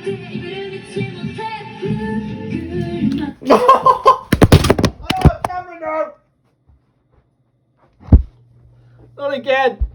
Oh, camera, no! Not again!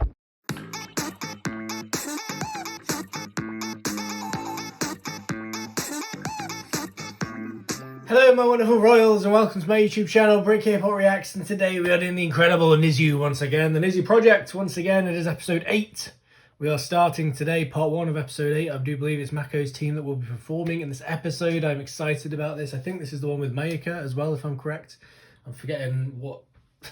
Hello my wonderful royals and welcome to my YouTube channel, Brick K-Pop Reacts, and today we are doing the incredible NiziU once again. The Nizi Project, once again, it is episode 8. We are starting today, part 1 of episode 8. I do believe it's Mako's team that will be performing in this episode. I'm excited about this. I think this is the one with Mayuka as well, if I'm correct. I'm forgetting what,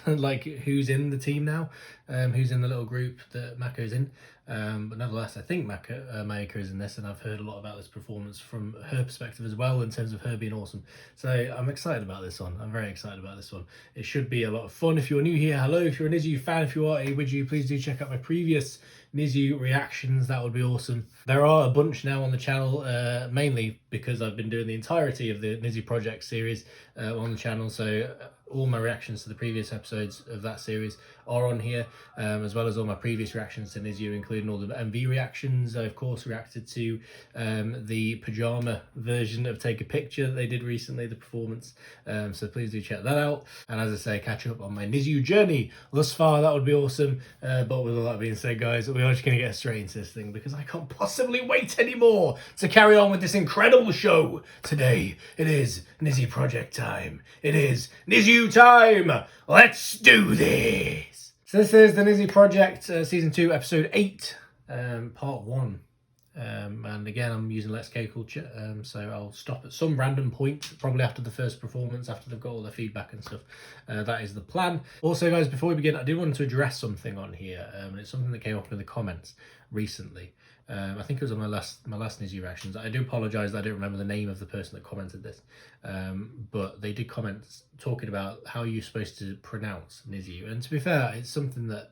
like, who's in the team now, who's in the little group that Mako's in. But nevertheless, I think Mayuka is in this, and I've heard a lot about this performance from her perspective as well, in terms of her being awesome. So I'm excited about this one. I'm very excited about this one. It should be a lot of fun. If you're new here, hello. If you're a NiziU fan, if you are a NiziU, please do check out my previous NiziU reactions. That would be awesome. There are a bunch now on the channel, mainly because I've been doing the entirety of the Nizi Project series on the channel. So all my reactions to the previous episodes of that series are on here, as well as all my previous reactions to NiziU, including all the MV reactions. I of course reacted to the pajama version of Take a Picture that they did recently, the performance, so please do check that out. And as I say, catch up on my NiziU journey thus far. That would be awesome. But with all that being said, guys, we are just going to get straight into this thing because I can't possibly wait anymore to carry on with this incredible show. Today it is Nizi Project time. It is NiziU time. Let's do this. So this is the Nizi Project season 2 episode 8, part 1. And again, I'm using Let's K Culture, so I'll stop at some random point, probably after the first performance, after they've got all their feedback and stuff. That is the plan. Also, guys, before we begin, I do want to address something on here, and it's something that came up in the comments recently. I think it was on my last NiziU reactions. I do apologise that I don't remember the name of the person that commented this, but they did comment talking about how you're supposed to pronounce NiziU. And to be fair, it's something that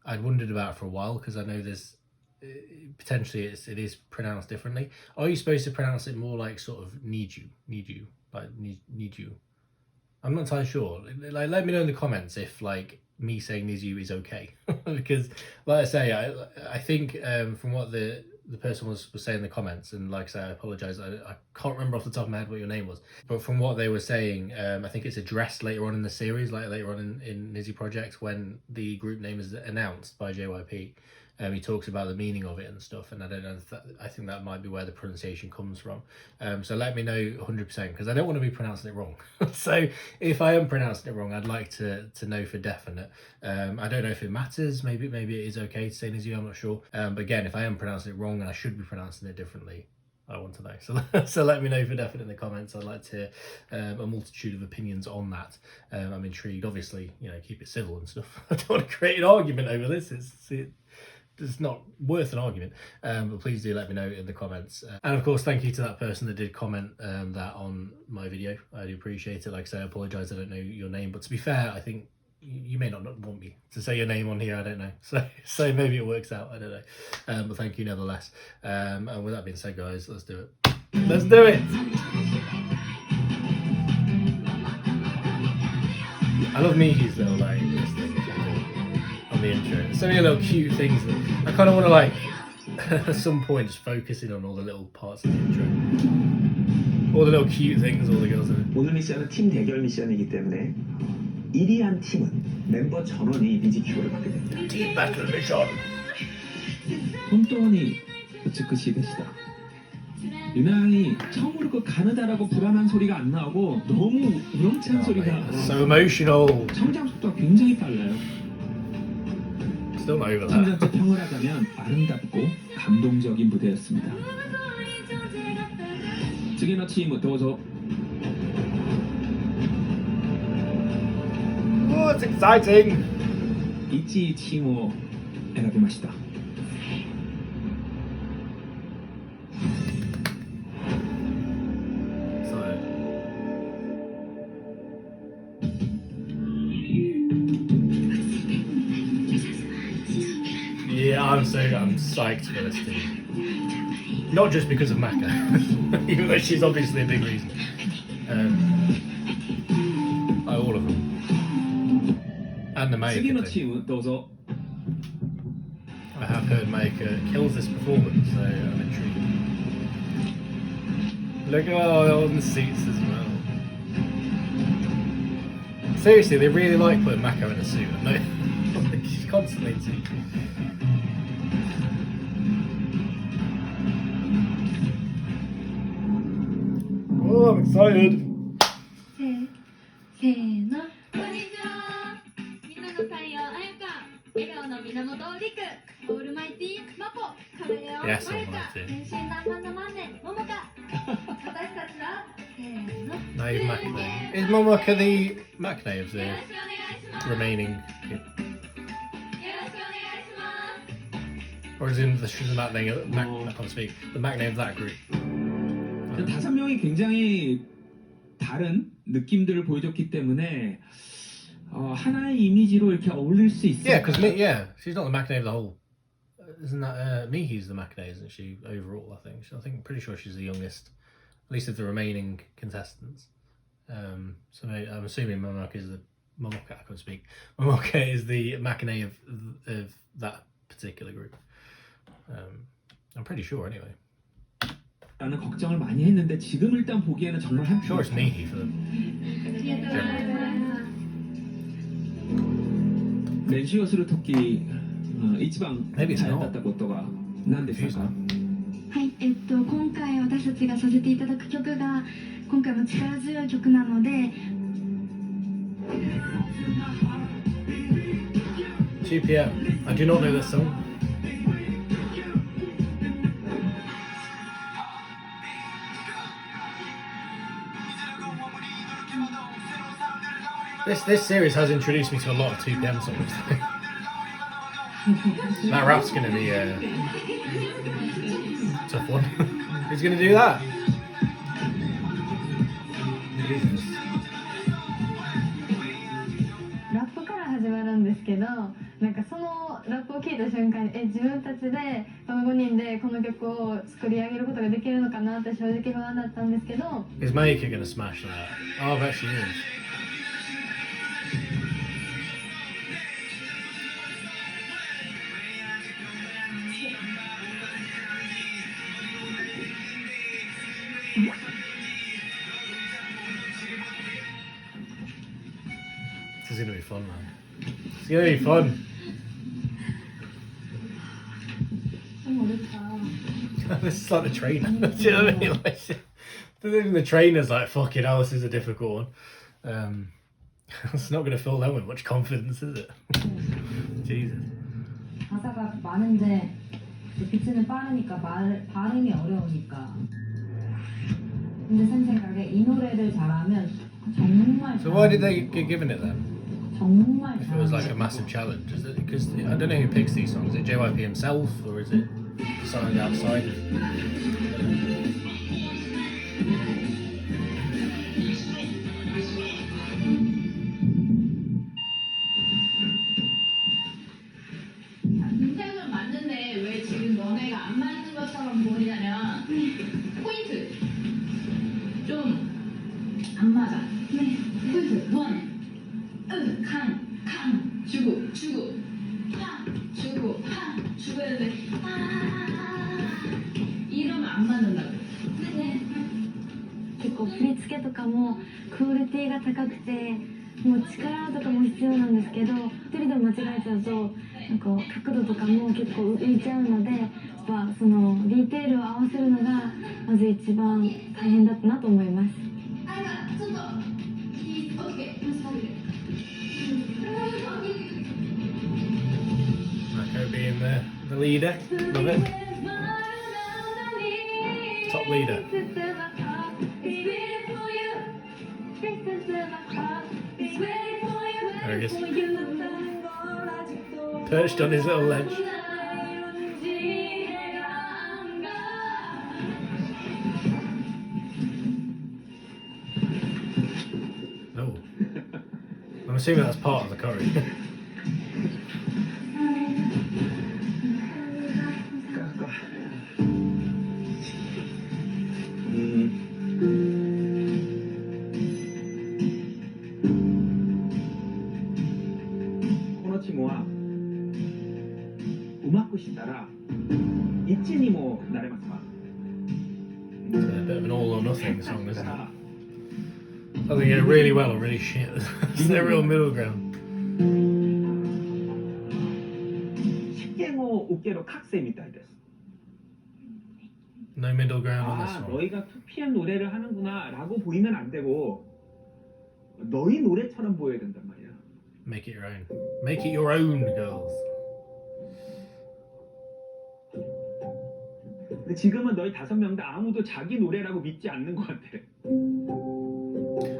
I'd wondered about for a while, because I know there's potentially it is pronounced differently. Are you supposed to pronounce it more like sort of need you, like need you? I'm not entirely sure. Like, let me know in the comments if like me saying NiziU is okay. Because like I say, I think from what the person was saying in the comments, and like I say, I apologize, I can't remember off the top of my head what your name was, but from what they were saying, I think it's addressed later on in the series, like later on in Nizi Project, when the group name is announced by JYP. He talks about the meaning of it and stuff, and I don't know if that, I think that might be where the pronunciation comes from. So let me know 100%, because I don't want to be pronouncing it wrong. So if I am pronouncing it wrong, I'd like to know for definite. I don't know if it matters. Maybe it is okay to say NiziU, I'm not sure. But again, if I am pronouncing it wrong and I should be pronouncing it differently, I want to know. So let me know for definite in the comments. I'd like to hear a multitude of opinions on that. I'm intrigued. Obviously, you know, keep it civil and stuff. I don't want to create an argument over this. It's not worth an argument, but please do let me know in the comments. And of course, thank you to that person that did comment that on my video. I do appreciate it. Like I say, I apologise, I don't know your name, but to be fair, I think you may not want me to say your name on here, I don't know. So maybe it works out, I don't know. But thank you nevertheless. And with that being said, guys, let's do it. Let's do it! I love Mihi's little like this thing on the intro. So many little cute things that I kind of want to like at some point just focus in on all the little parts of the intro. All the little cute things all the girls in it. 오늘 미션은 팀 대결 미션이기 때문에 1위한 팀은 멤버 전원이 니지 큐어를 받게 됩니다. Team battle mission. 本当に美しいでした. 유나양이 처음으로 그 가느다라고 불안한 소리가 안 나오고 너무 우렁찬 소리가 So emotional. 성장 속도가 굉장히 빨라요. Still not over that. 팀전체 평을 하자면 아름답고 감동적인 무대였습니다. 次のチームどうぞ. Oh, it's exciting. 1位チームを選びました. Yeah, I'm psyched for this team. Not just because of Mako, even though she's obviously a big reason. All of them. And the Mayuka. I have heard Mayuka kills this performance, so I'm intrigued. Look at all the suits as well. Seriously, they really like putting Mako in a suit. I know. She's constantly in suits. Oh, I'm excited. せーの。こんにちは。みんなの太陽あゆか、笑顔の源りく、オールマイティーマコ、カメレオンマユ Yes, カ、 Almighty. 天真爛漫のマネ、モモカ。私たちはせーの。 Naive Makane. Is Momoka the Makane of the よろしくお願いします。 remaining? よろしくお願いします。 Or is it the Makane of I can't speak. The Makane of that group? 다섯 명이 굉장히 다른 느낌들을 보여줬기 때문에 하나의 이미지로 이렇게 어울릴 수 있어요. Yeah, because she's not the Makane of the whole. Isn't that Mihi's the Makane, isn't she? Overall, I think pretty sure she's the youngest, at least of the remaining contestants. So I'm assuming Momoka is the Momoka. I can't speak. Momoka is the Makane of that particular group. I'm pretty sure anyway. 라는 걱정을 많이 했는데 지금 일단 보기에는 정말 I'm sure it's Mihi for them. ありがとうございます。 練習をするとき一番 Maybe it's 大変 not. だったことは何でしたか？はい、今回私たちがさせていただく曲が今回も力強い曲なので 2PM. I do not know this song. This series has introduced me to a lot of 2PM songs. That rap's gonna be a tough one. Who's gonna do that? Jesus. ラップから始まるんですけど、なんかそのラップを聞いた瞬間に自分たちでこの5人でこの曲を作り上げることができるのかなって正直不安だったんですけど、 Is Mayuka gonna smash that? Oh, I bet she is. This is gonna be fun, man. It's gonna be fun. でも出た。 This is like the trainer. Do you know what I mean? Like, even the trainer's like, fucking hell, this is a difficult one. It's not gonna fill them with much confidence, is it? Jesus. 가사가 많은데 비트는 빠르니까 발음이 어려우니까. 근데 제 생각에 이 노래를 잘하면 정말 So why did they get given it then? 정말 If it was like a massive challenge, is it? Because I don't know who picks these songs. Is it JYP himself or is it something outside? 인생은 맞는데 왜 지금 너네가 안 맞는 것처럼 보이냐면 포인트 좀 안 맞아. 네. 포인트 원, 강 주고 파 주고 파 주고 했는데 이러면 안 맞는다고. 네. 結構振り付けとかもクオリティが高くてもう力とかも必要なんですけど一人で間違えちゃうとなんか角度とかも結構浮いちゃうのでやっぱそのディテールを合わせるのがまず一番大変だったなと思います。ちょっとOK Mako being the leader. Love it. Top leader. There he is. Perched on his little ledge. Oh. I'm assuming that's part of the curry. It's a bit of an all or nothing song, isn't it? Either get really well or really shit. There's no real middle ground. 식갱어 어깨로 각세 미타이です. No middle ground on this 아, one. 너희가 2PM 노래를 하는구나 라고 보이면 안 되고 너희 노래처럼 보여야 된단 말이야. Make it your own. Make it your own, girls. 근데 지금은 너희 5명 다 아무도 자기 노래라고 믿지 않는 것 같아.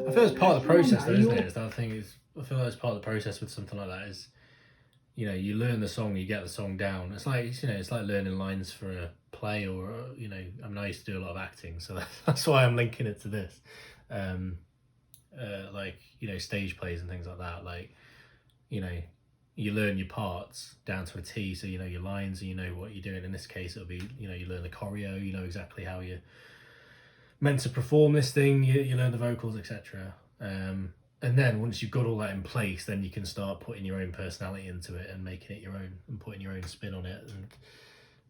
I feel it's part of the process, though, isn't it? It's that thing is, I feel that's part of the process with something like that. Is, you know, you learn the song, you get the song down. It's like, you know, it's like learning lines for a play, or you know, I mean, I used to do a lot of acting, so that's why I'm linking it to this. Like, you know, stage plays and things like that. Like, you know, you learn your parts down to a T, so you know your lines and you know what you're doing. In this case, it'll be, you know, you learn the choreo, you know exactly how you're meant to perform this thing, you learn the vocals, etc. And then once you've got all that in place, then you can start putting your own personality into it and making it your own and putting your own spin on it. And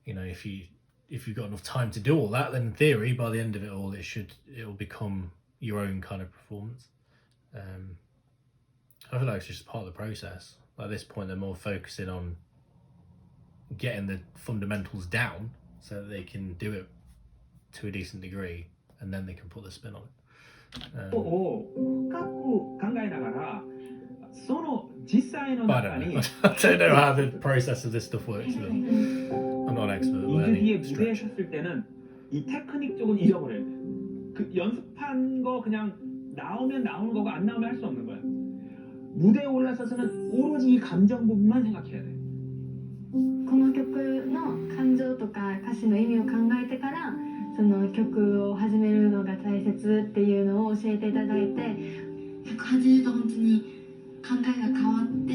you know, if you've got enough time to do all that, then in theory, by the end of it all, it'll become your own kind of performance. I feel like it's just part of the process. At this point, they're more focusing on getting the fundamentals down so that they can do it to a decent degree, and then they can put the spin on it. 深く考えながらその実際の But 中 I don't に know. I don't know how the process of this stuff works. So I'm not an expert by 이그 뒤에 any 무대에 stretch. 섰을 때는 이 테크닉 쪽은 잃어버려야 돼. 그 연습한 거 그냥 나오면 나오는 거고 안 나오면 할 수 없는 거야. 무대에 올라서서는 오로지 이 감정 부분만 생각해야 돼. この曲の感情とか歌詞の意味を考えてからその曲を始めるのが大切っていうのを教えていただいて、180度本当に考えが変わって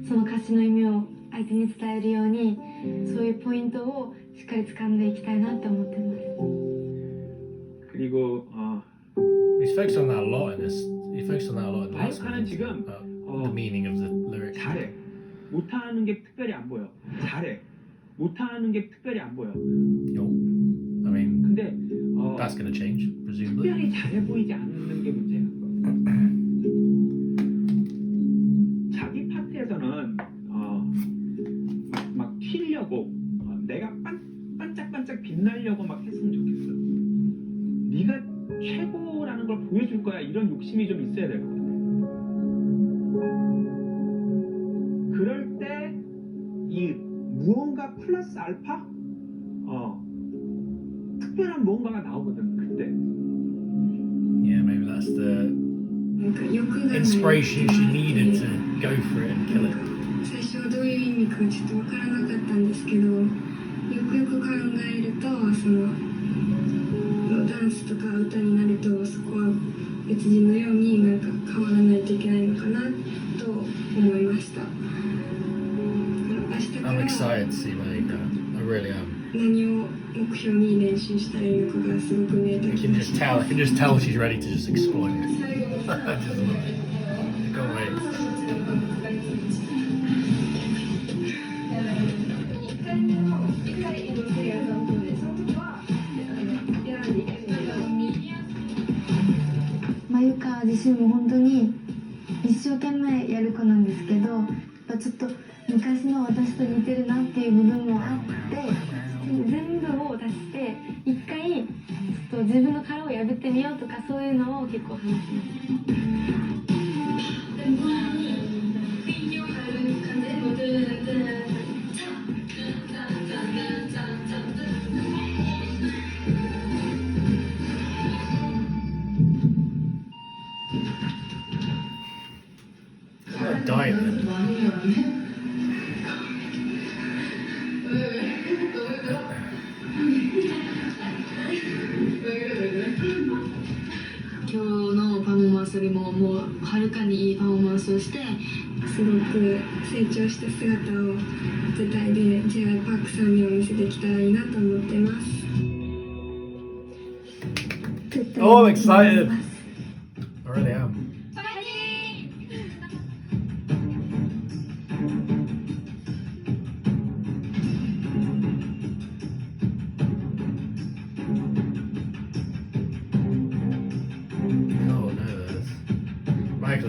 その歌詞の意味を相手に伝えるようにそういうポイントをしっかり掴んでいきたいなって思ってます。 그리고 He's focused on that a lot in this. He focused on that a lot in the last 마이카는 one. 지금 The meaning of the lyrics. 잘해. 못하는 게 특별히 안 보여. 잘해. 못하는 게 특별히 안 보여. Yo. I mean, 근데 that's going to change, presumably. 특별히 잘해 보이지 않는 게 문제야. 자기 파트에서는 막 튀려고 내가 반짝반짝 빛나려고 막 했으면 좋겠어. 네가 최고라는 걸 보여줄 거야. 이런 욕심이 좀 있어야 될 것 같아. 그럴 때 이 무언가 플러스 알파 특별한 무언가가 나오거든 그때. Yeah, maybe that's the inspiration she needed to go for it and kill it. 最初はどういう意味かちょっと分からなかったんですけど、よくよく考えるとそのダンスとか歌になるとそこは別人のようになんか変わらないといけないのかなと思いました。 I'm excited to see Mayuka. I really am. 何を目標に練習したらいいのかがすごく見えて I き can ま just した。 tell. I can just tell she's ready to just explode. I just love it. I can't wait. まゆか自身も本当に一生懸命やる子なんですけど、やっぱちょっと昔の私と似てるなっていう部分もあって、全部を足して一回ちょっと自分の殻を破ってみようとかそういうのを結構話します。 I'm dying then. 今日のパフォーマンスよりももうはるかにいいパフォーマンスをしてすごく成長した姿を舞台で J.Y. パークさんにお見せできたらいいなと思ってます。 Oh, I'm excited. I really am.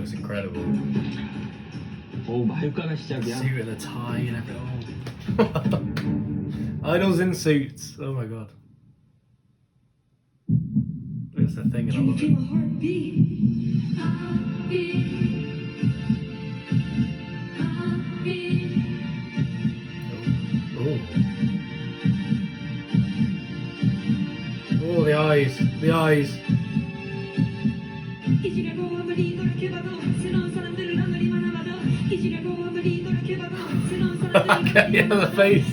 looks incredible. 오, 마유카가 시작이야. Suit and a tie and everything. Idols in suits. Oh my god. It's the thing, and I love it. Oh, the eyes, the eyes. Okay, yeah, the face.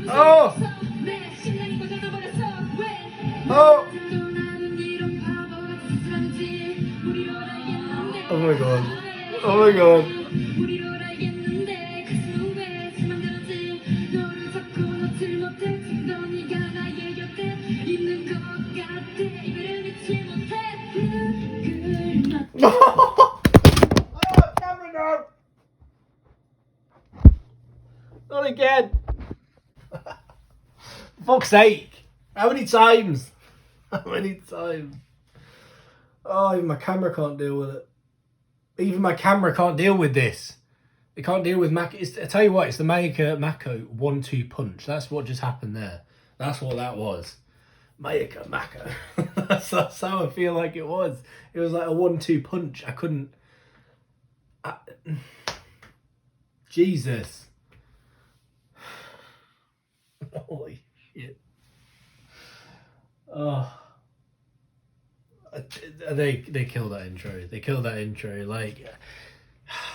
Oh! Oh! Oh my god. Oh my god. Camera, no! Not again! For fuck's sake! How many times? How many times? Oh, even my camera can't deal with it. Even my camera can't deal with this. It can't deal with Mako. I tell you what, it's the Mako 1-2 punch. That's what just happened there. That's what that was. Mayuka, Mako. that's how I feel like it was. It was like a 1-2 punch. I couldn't... Jesus. Holy shit. Oh. They killed that intro. They killed that intro. Like,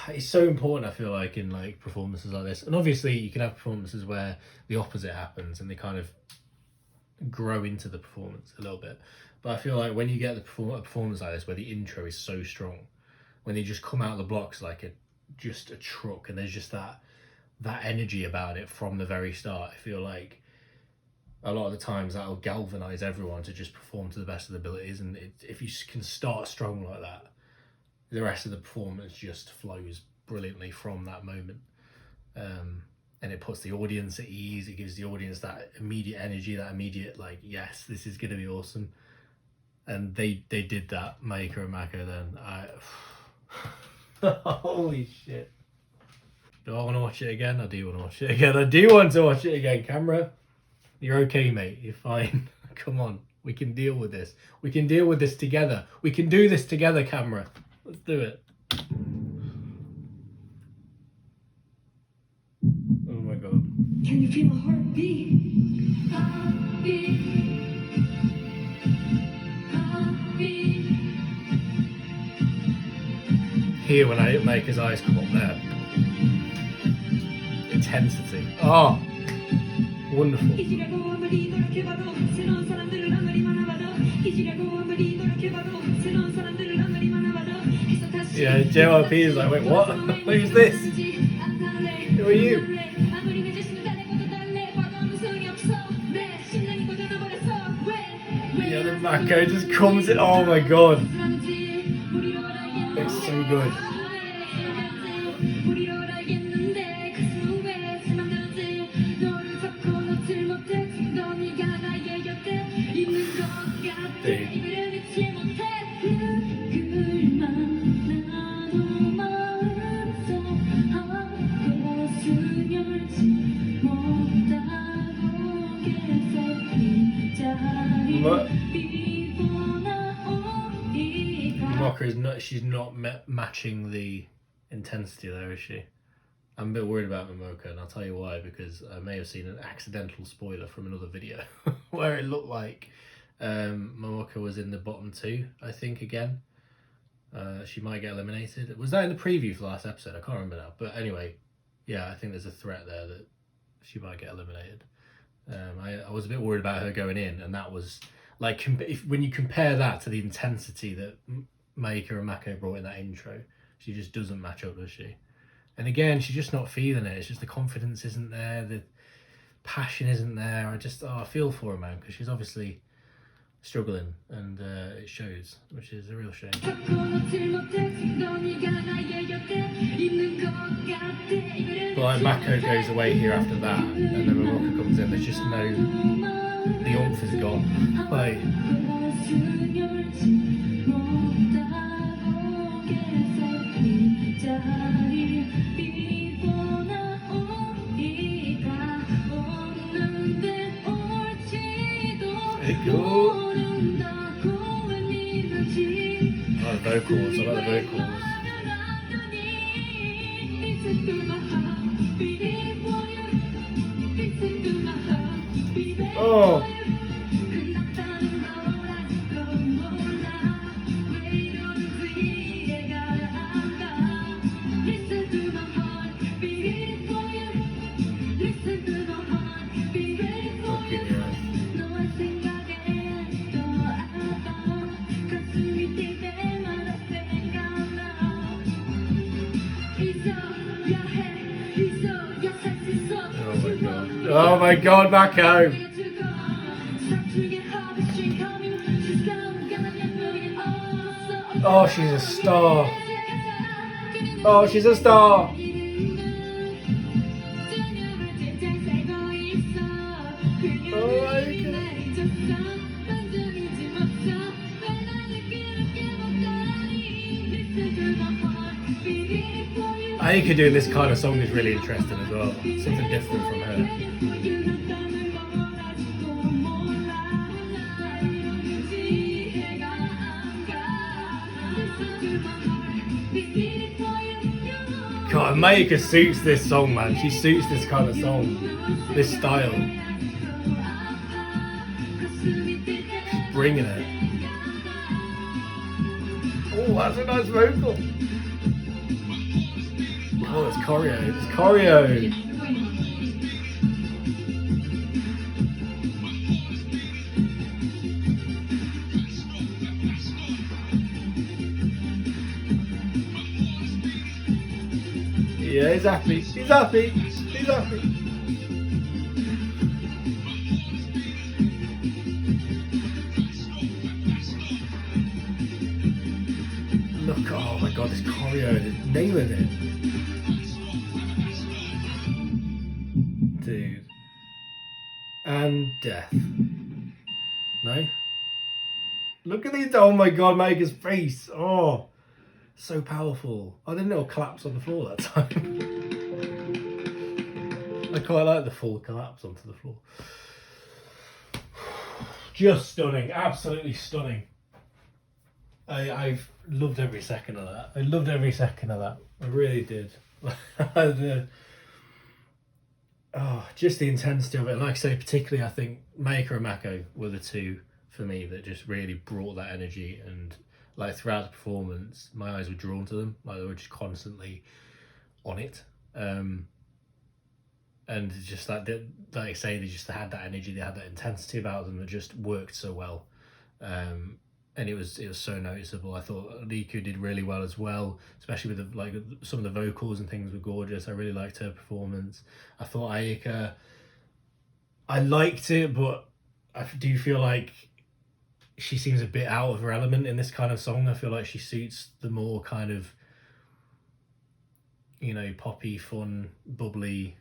it's so important, I feel like, in like performances like this. And obviously you can have performances where the opposite happens and they kind of grow into the performance a little bit. But I feel like when you get a performance like this where the intro is so strong, when they just come out of the blocks like just a truck, and there's just that energy about it from the very start, I feel like a lot of the times that'll galvanize everyone to just perform to the best of their abilities. And if you can start strong like that, the rest of the performance just flows brilliantly from that moment. And it puts the audience at ease. It gives the audience that immediate energy, that immediate like, yes, this is going to be awesome. And they did that, Mayuka and Mako. Then holy shit. Do I want to watch it again? I do want to watch it again. I do want to watch it again. Camera, you're okay, mate. You're fine. Come on. We can deal with this. We can deal with this together. We can do this together, camera. Let's do it. Oh my god. Can you feel my heartbeat? Here when I make his eyes come up there. Intensity. Oh, wonderful. Yeah, JYP is like, wait, what? Who's this? Who are you? Yeah, the Mako just comes in. Oh my god. It's so good. Mako is not. She's not matching the intensity there, is she? I'm a bit worried about Mayuka, and I'll tell you why. Because I may have seen an accidental spoiler from another video where it looked like Mayuka was in the bottom two. I think again, she might get eliminated. Was that in the preview for the last episode? I can't remember now. But anyway, yeah, I think there's a threat there that she might get eliminated. I was a bit worried about her going in, and that was like when you compare that to the intensity that Mayuka and Mako brought in that intro, she just doesn't match up, does she? And again, she's just not feeling it. It's just the confidence isn't there, the passion isn't there. I feel for her, man, because she's obviously struggling, and it shows, which is a real shame. But like Mako goes away here after that, and then Mayuka comes in. There's just no the oomph is gone. Like, cool. Oh, the vocals, I like the vocals. Oh. Fucking yeah. Oh my god, Mako! Oh, she's a star. Oh, she's a star. Oh my god. Mayuka doing this kind of song is really interesting as well. Something different from her. God, Mayuka suits this song, man. She suits this kind of song, this style. She's bringing it. Oh, that's a nice vocal. Oh, it's choreo. It's choreo. Yeah, he's happy. He's happy. He's happy. Look, oh my god, this choreo, they're nailing it. Dude. And death. No? Look at these, oh my god, Mayuka's face. Oh. So powerful. I didn't know it collapsed on the floor that time. I quite like the full collapse onto the floor. Just stunning. Absolutely stunning. I've loved every second of that. I loved every second of that. I really did. Just the intensity of it. Like I say, particularly I think Mayuka and Mako were the two for me that just really brought that energy, and like throughout the performance, my eyes were drawn to them. Like they were just constantly on it, and just like I say, they just had that energy, they had that intensity about them that just worked so well, and it was so noticeable. I thought Riku did really well as well, especially with some of the vocals and things were gorgeous. I really liked her performance. I thought Mayuka, I liked it, but I do feel like she seems a bit out of her element in this kind of song. I feel like she suits the more kind of, you know, poppy, fun, bubbly,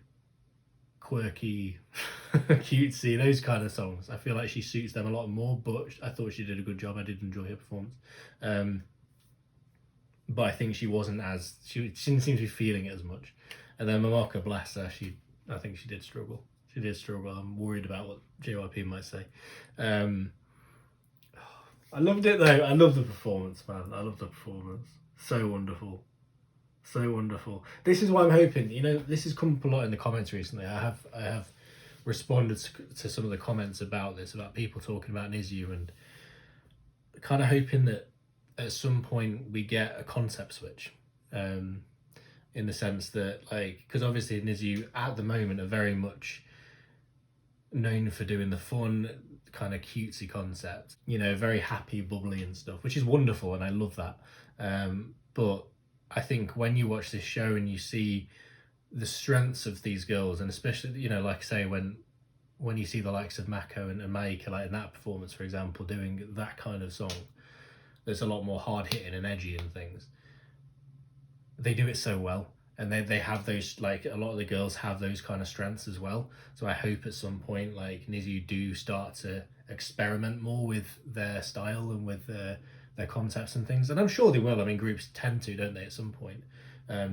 quirky, cutesy, those kind of songs. I feel like she suits them a lot more, but I thought she did a good job. I did enjoy her performance. But I think she didn't seem to be feeling it as much. And then Mako, bless her, I think she did struggle. She did struggle. I'm worried about what JYP might say. I loved it though. I love the performance, man. I love the performance. So wonderful. So wonderful. This is why I'm hoping, you know, this has come up a lot in the comments recently. I have responded to some of the comments about this, about people talking about NiziU, and kind of hoping that at some point we get a concept switch. In the sense that, like, because obviously NiziU at the moment are very much known for doing the fun, kind of cutesy concept, you know, very happy, bubbly and stuff, which is wonderful, and I love that. But I think when you watch this show and you see the strengths of these girls, and especially, you know, like I say, when you see the likes of Mako and Mayuka, like in that performance, for example, doing that kind of song, there's a lot more hard hitting and edgy and things. They do it so well, and they have those, like a lot of the girls have those kind of strengths as well. So I hope at some point like NiziU do start to experiment more with their style and with their concepts and things, and I'm sure they will. I mean, groups tend to, don't they, at some point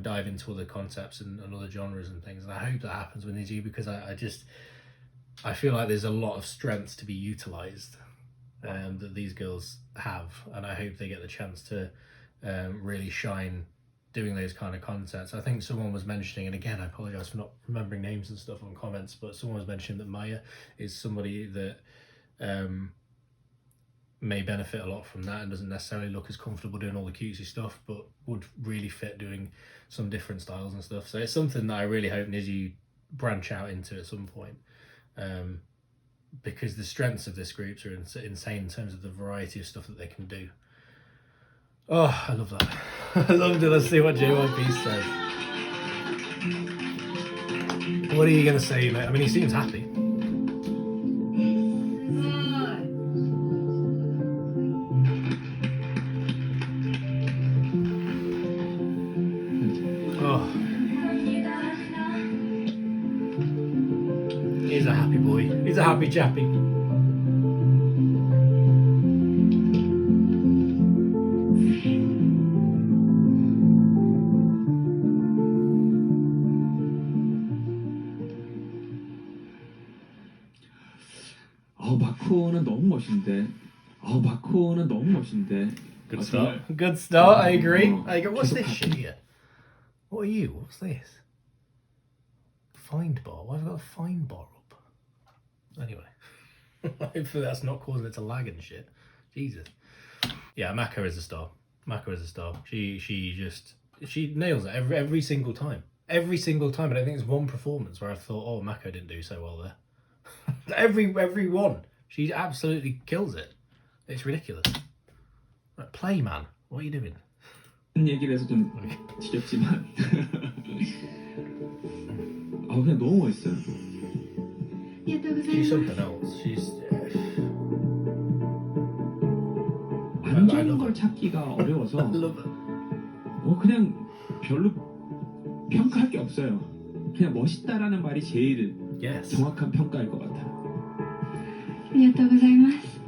dive into other concepts and other genres and things, and I hope that happens with NiziU, because I feel like there's a lot of strengths to be utilized that these girls have, and I hope they get the chance to really shine doing those kind of concepts. I think someone was mentioning, and again I apologize for not remembering names and stuff on comments, but someone was mentioning that Maya is somebody that may benefit a lot from that and doesn't necessarily look as comfortable doing all the cutesy stuff, but would really fit doing some different styles and stuff. So it's something that I really hope NiziU branch out into at some point, because the strengths of this group are insane in terms of the variety of stuff that they can do. Oh, I love that. I loved it. Let's see what JYP says. What are you going to say, mate? I mean, he seems happy. Oh. He's a happy boy. He's a happy chappy. 마코는 너무 멋있는데. 마코는 너무 멋있는데. Good start. Good start. I agree. What's this shit here? What are you? What's this? Find bar. Why have I got a find bar up? Anyway, hopefully that's not causing it to lag and shit. Jesus. Yeah, Mako is a star. Mako is a star. She nails it every single time. Every single time. I don't think there's one performance where I thought, oh, Mako didn't do so well there. every one. She absolutely kills it. It's ridiculous. Right, play, man. What are you doing? 얘기를 해서 좀 지겹지만 그냥 너무 멋있어요. She's something else. She's 안 좋은 걸 찾기가 어려워서 그냥 별로 평가할 게 없어요. 그냥 멋있다라는 말이 제일 정확한 평가일 것 같아요. ありがとうございます。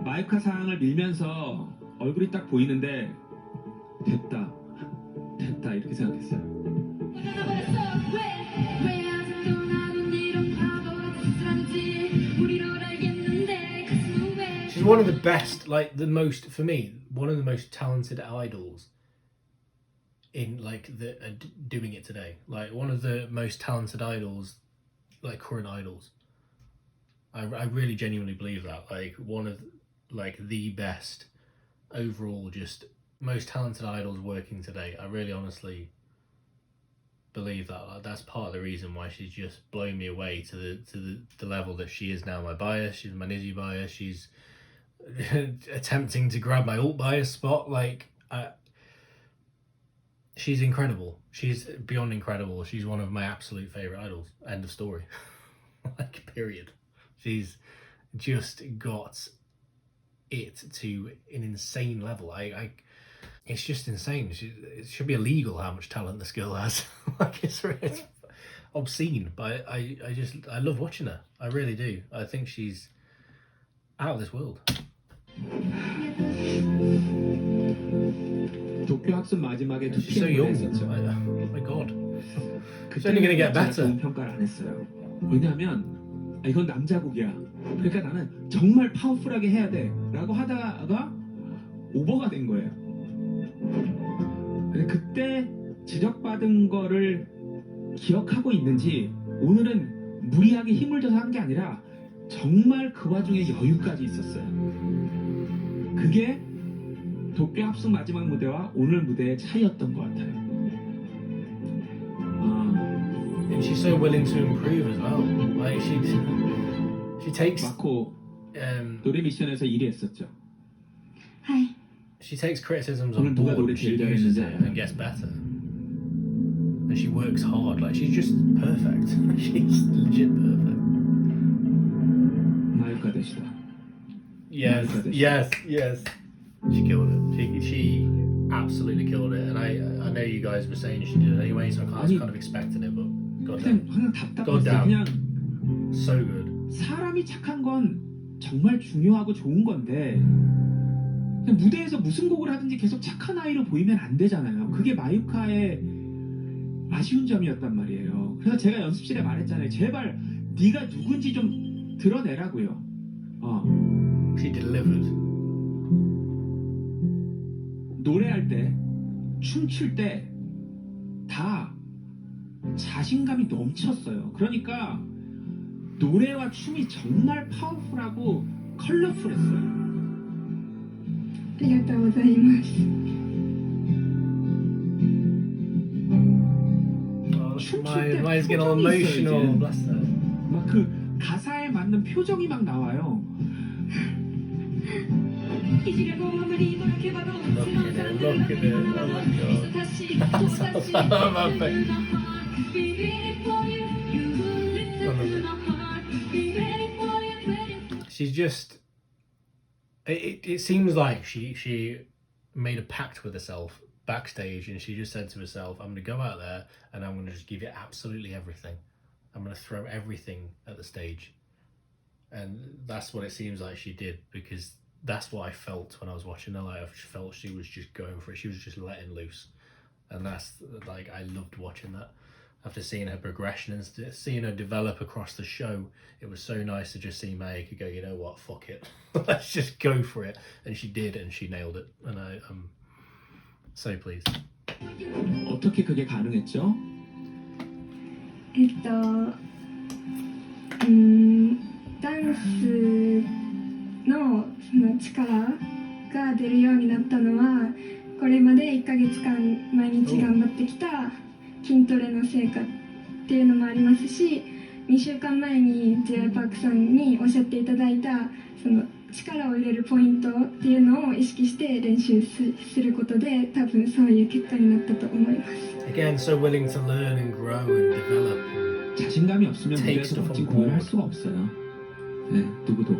마유카 상을 밀면서 얼굴이 딱 보이는데 됐다 이렇게 생각했어요. She's one of the best, like the most, for me, one of the most talented idols in like doing it today. Like one of the most talented idols, like current idols. I really genuinely believe that. Like one of like the best overall, just most talented idols working today. I really honestly believe that. Like, that's part of the reason why she's just blown me away to the level that she is now. My bias, she's my Nizi bias. She's attempting to grab my alt bias spot. Like she's incredible. She's beyond incredible. She's one of my absolute favorite idols. End of story. Like period. She's just got it to an insane level. It's just insane. It should be illegal how much talent this girl has. Like it's obscene, but I love watching her. I really do. I think she's out of this world. 도쿄 학습 마지막에 She's so young. Oh my god. She's only gonna get better. 평가를 안 했어요. 왜냐하면 이건 남자곡이야. 그러니까 나는 정말 파워풀하게 해야 돼라고 하다가 오버가 된 거예요. 그때 지적받은 거를 기억하고 있는지 오늘은 무리하게 힘을 줘서 한 게 아니라 정말 그 와중에 여유까지 있었어요. 그게 도쿄 합숙 마지막 무대와 오늘 무대의 차이였던 것 같아요. And she's so willing to improve as well. Like she takes 마코 노래 미션에서 1위 했었죠. はい。 She takes criticisms on board and she uses it and gets better. And she works hard. Like she's just perfect. She's legit perfect. 마유카 되시다. Yes. She killed it. She absolutely killed it. And I know you guys were saying she did it anyway, so I was kind of expecting it, but 그냥 goddamn, 답답했어요. 그냥 so good. 사람이 착한 건 정말 중요하고 좋은 건데 그냥 무대에서 무슨 곡을 하든지 계속 착한 아이로 보이면 안 되잖아요. 그게 마유카의 아쉬운 점이었단 말이에요. 그래서 제가 연습실에 말했잖아요. 제발 네가 누군지 좀 드러내라고요. She delivered. 노래할 때, 춤출 때 다 자신감이 넘쳤어요. 그러니까 노래와 춤이 정말 파워풀하고 컬러풀했어요. ありがとうございます Mine's getting all emotional. Bless her. 막 그 가사에 맞는 표정이 막 나와요. いじれのままにのけばどう Look at it, look at it. Oh my god. 優しい優しい My face. Be ready for you You listen to my heart Be ready for you She's just. It seems like she made a pact with herself backstage, and she just said to herself, "I'm going to go out there and I'm going to just give it absolutely everything. I'm going to throw everything at the stage." And that's what it seems like she did, because that's what I felt when I was watching her. Like, I felt she was just going for it. She was just letting loose, and that's like, I loved watching that. After seeing her progression and seeing her develop across the show, it was so nice to just see Mayuka go, you know what, fuck it, let's just go for it. And she did, and she nailed it. And I'm so pleased. 어떻게 그게 가능했죠? ダンスのその力が出るようになったのはこれまで1ヶ月間毎日頑張ってきた筋トレの成果っていうのもありますし、2週間前に J.Y. パークさんにおっしゃっていただいたその力を入れるポイントっていうのを意識して練習することで多分そういう結果になったと思います。 Again, so willing to learn and grow and develop. 자신감이 없으면 Take 무대에서 stuff 멋진 on 공연을 할 board. 수가 없어요. 네, 누구도.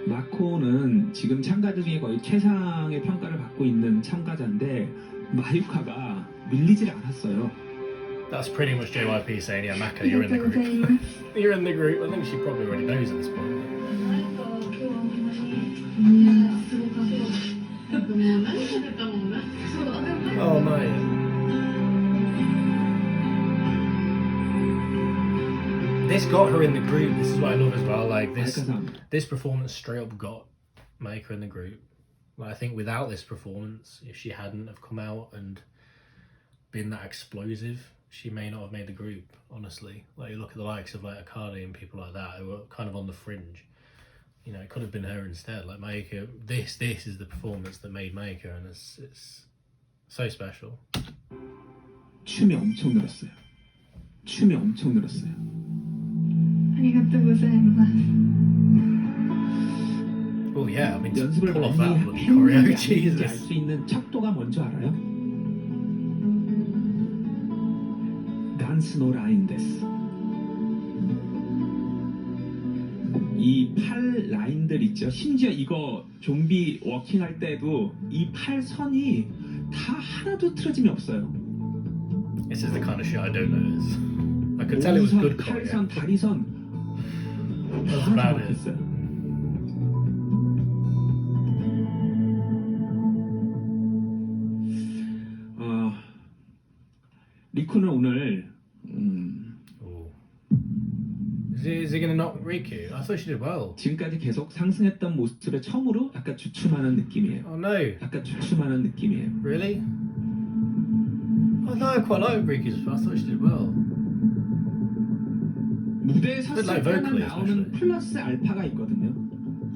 마코는 지금 참가자 중에 거의 최상의 평가를 받고 있는 참가자인데 마유카가 밀리질 않았어요. That's pretty much JYP saying, yeah, Mako, you're in the group. You're in the group. I think she probably already knows at this point. すごかったなんかもう何食べたもんなそう Oh no. This got her in the group. This is what I love as well. Like this performance straight up got Mayuka in the group. Like, I think without this performance, if she hadn't have come out and been that explosive, she may not have made the group. Honestly, like, you look at the likes of like Akane and people like that who were kind of on the fringe. You know, it could have been her instead. Like Mayuka, this is the performance that made Mayuka, and it's so special. 춤이 엄청 늘었어요. 춤이 엄청 늘었어요. ありがとうございます。 Oh yeah, I mean, to 연습을 pull off 많이 that bloody choreo, 했는지 Jesus. 알 수 있는 척도가 뭔지 알아요? 단스노 라인 데스. 이 팔 라인들 있죠. 심지어 이거 좀비 워킹 할 때도 이 팔 선이 다 하나도 틀어짐이 없어요. This is the kind of shit I don't notice. I could tell it was good choreo. 팔선, 다리선 That's 다 about it. 정확했어요. 리쿠는 오늘 Ooh. Is he gonna knock Riku? I thought she did well. 지금까지 계속 상승했던 모습에 처음으로 약간 주춤하는 느낌이에요. Oh no, 약간 주춤하는 느낌이에요. really? Oh no, I quite like Riku's. I thought she did well. 무대에 섰을 like 때만 vocally, 나오는 especially. 플러스 알파가 있거든요.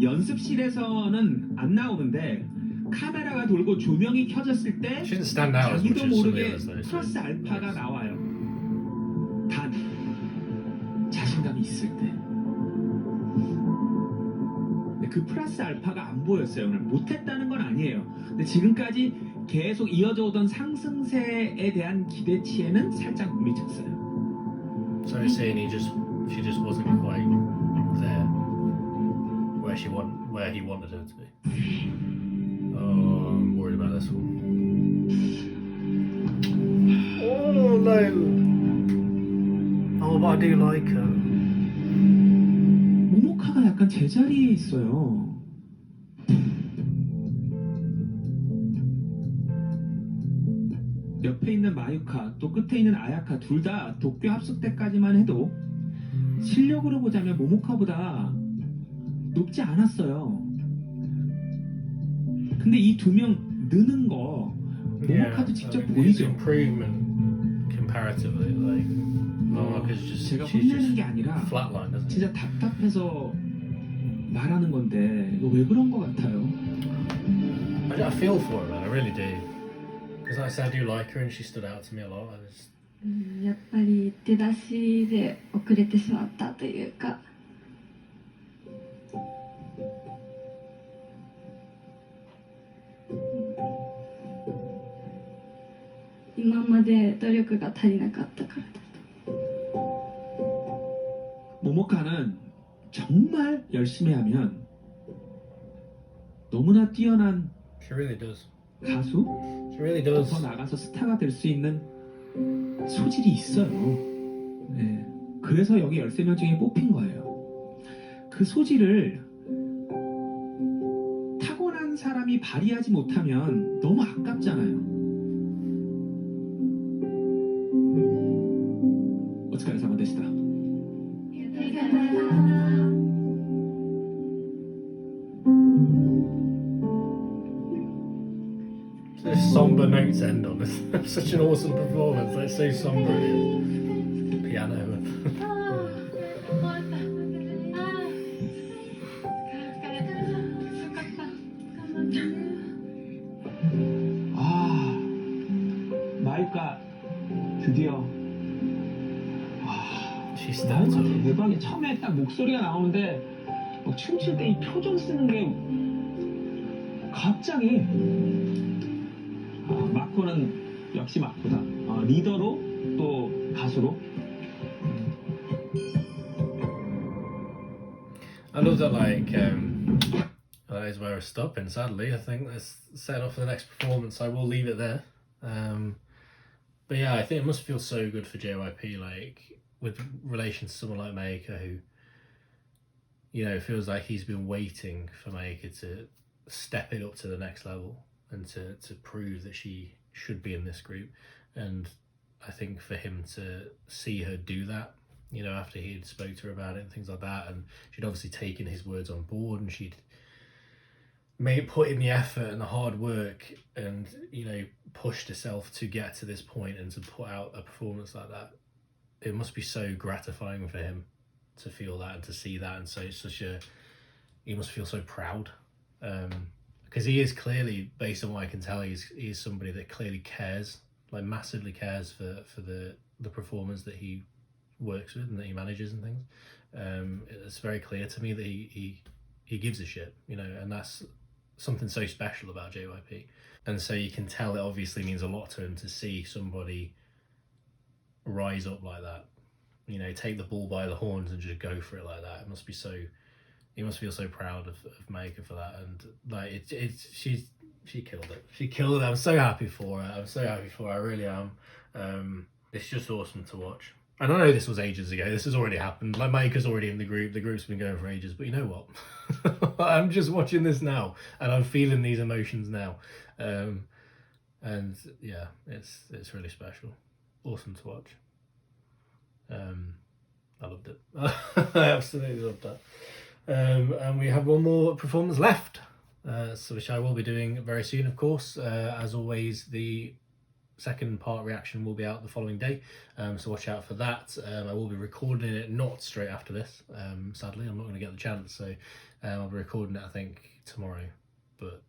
연습실에서는 안 나오는데 카메라가 돌고 조명이 켜졌을 때 She didn't stand out as much 자기도 as some of the 모르게 others though. 플러스 So. 알파가 나와요. 단 자신감이 있을 때. 근데 그 플러스 알파가 안 보였어요. 오늘 못했다는 건 아니에요. 근데 지금까지 계속 이어져 오던 상승세에 대한 기대치에는 살짝 못 미쳤어요. So you're saying she just wasn't quite there where he wanted her to be. I'm worried about this one. Oh no! Oh, but I do like her. 모모카가 약간 제자리에 있어요. 옆에 있는 마유카 또 끝에 있는 아야카 둘 다 도쿄 합숙 때까지만 해도 실력으로 보자면 모모카보다 높지 않았어요. 근데 이 두 명 느는 거 모모카도 직접 보이죠. Improvement comparatively, like Momoka's just 제가 she's 혼내는 just 게 아니라 flatline, doesn't 진짜 답답해서 말하는 건데 이거 왜 그런 거 같아요? I feel for her, man. I really do. Because like I said, I do like her, and she stood out to me a lot. I just やっぱり出だしで遅れてしまったというか、今まで努力が足りなかったからだ。 모모카는 정말 열심히 하면 너무나 뛰어난 she really does. 가수, She really 더 does. 나가서 스타가 될 수 있는 소질이 있어요. 네. 그래서 여기 13명 중에 뽑힌 거예요. 그 소질을 타고난 사람이 발휘하지 못하면 너무 아깝잖아요. 오츠카레사마 데시타. This somber note to end on. It's such an awesome performance. Like so somber. Piano. 아, 마유카 드디어. She stands up. 대박이 처음에 딱 목소리가 나오는데 막 춤출 때 이 표정 쓰는 게 갑자기 마코는 역시 마코다. 리더로 또 가수로. I love that. Like that is where we're stopping. Sadly, I think let's set off for the next performance. I will leave it there. But yeah, I think it must feel so good for JYP. Like with relation to someone like Mayuka, who, you know, feels like he's been waiting for Mayuka to step it up to the next level and to prove that she should be in this group. And I think for him to see her do that, you know, after he had spoke to her about it and things like that, and she'd obviously taken his words on board, and she'd put in the effort and the hard work, and, you know, pushed herself to get to this point and to put out a performance like that. It must be so gratifying for him to feel that and to see that, and so it's he must feel so proud, because he is clearly, based on what I can tell, he's somebody that clearly cares, like massively cares for the performers that he works with and that he manages and things. It's very clear to me that he gives a shit, you know, and that's something so special about JYP. And so you can tell it obviously means a lot to him to see somebody rise up like that, you know, take the bull by the horns and just go for it like that. It must be so, he must feel so proud of Mayuka for that. And like she killed it. She killed it. I'm so happy for her. I'm so happy for her. I really am. It's just awesome to watch. And I know this was ages ago. This has already happened. Like Mayuka's already in the group. The group's been going for ages. But you know what? I'm just watching this now, and I'm feeling these emotions now. And yeah, it's really special. Awesome to watch. I loved it. I absolutely loved that. And we have one more performance left, so which I will be doing very soon, of course. As always, the second part reaction will be out the following day, so watch out for that. I will be recording it not straight after this, sadly. I'm not going to get the chance, so I'll be recording it I think tomorrow, but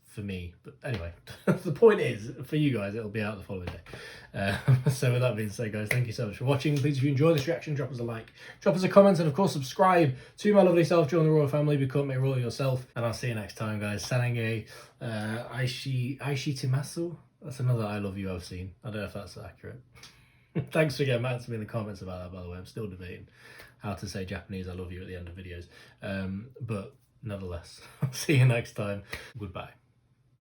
for me. But anyway, the point is, for you guys, it'll be out the following day. So with that being said, guys, thank you so much for watching. Please, if you enjoy this reaction, drop us a like, drop us a comment, and of course subscribe to my lovely self. Join the royal family, become a royal yourself, and I'll see you next time, guys. Sanenge Aishi Timasu. That's another I love you I've seen. I don't know if that's accurate. Thanks for getting back to me in the comments about that, by the way. I'm still debating how to say Japanese I love you at the end of videos. But nonetheless, I'll see you next time. Goodbye.